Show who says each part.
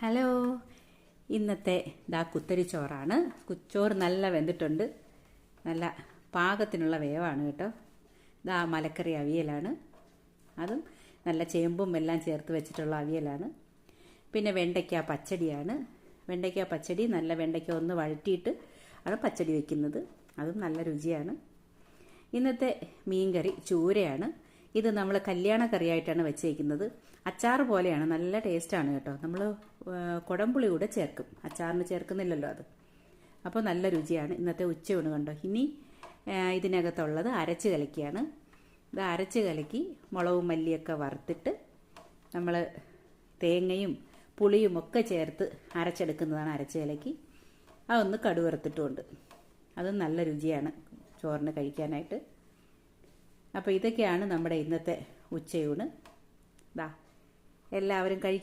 Speaker 1: Hello, ഇന്നത്തെ കുത്തരി ചോറാണ്. ചോറ് നല്ല വെന്തിട്ടുണ്ട്, നല്ല പാകത്തിനുള്ള വേവാണ് കേട്ടോ. മലക്കറി അവിയലാണ്, അതും നല്ല ചേമ്പും എല്ലാം ചേർത്ത് വെച്ചിട്ടുള്ള അവിയലാണ്. പിന്നെ വെണ്ടയ്ക്ക പച്ചടിയാണ്. വെണ്ടയ്ക്ക പച്ചടി നല്ല വെണ്ടയ്ക്ക ഒന്ന് വഴറ്റിയിട്ട് ആണ് പച്ചടി വെക്കുന്നത്, അതും നല്ല രുചിയാണ്. ഇന്നത്തെ മീൻകറി ചൂരയാണ്. ഇത് നമ്മൾ കല്യാണ കറിയായിട്ടാണ് വെച്ചേക്കുന്നത്. അച്ചാർ പോലെയാണ്, നല്ല ടേസ്റ്റാണ് കേട്ടോ. നമ്മൾ കുടംപുളി കൂടെ ചേർക്കും, അച്ചാറിന് ചേർക്കുന്നില്ലല്ലോ അത്. അപ്പോൾ നല്ല രുചിയാണ്. ഇന്നത്തെ ഉച്ചയൂണ് കണ്ടോ. ഇനി ഇതിനകത്തുള്ളത് അരച്ച് കലക്കിയാണ്. ഇത് അരച്ച് കലക്കി മുളകും മല്ലിയൊക്കെ വറുത്തിട്ട് നമ്മൾ തേങ്ങയും പുളിയും ഒക്കെ ചേർത്ത് അരച്ചെടുക്കുന്നതാണ് അരച്ച് കലക്കി. അതൊന്ന് കടുവറുത്തിട്ടുമുണ്ട്, അതും നല്ല രുചിയാണ് ചോറിന് കഴിക്കാനായിട്ട്. അപ്പോൾ ഇതൊക്കെയാണ് നമ്മുടെ ഇന്നത്തെ ഉച്ചയൂണ്. എല്ലാവരും കഴിക്കും.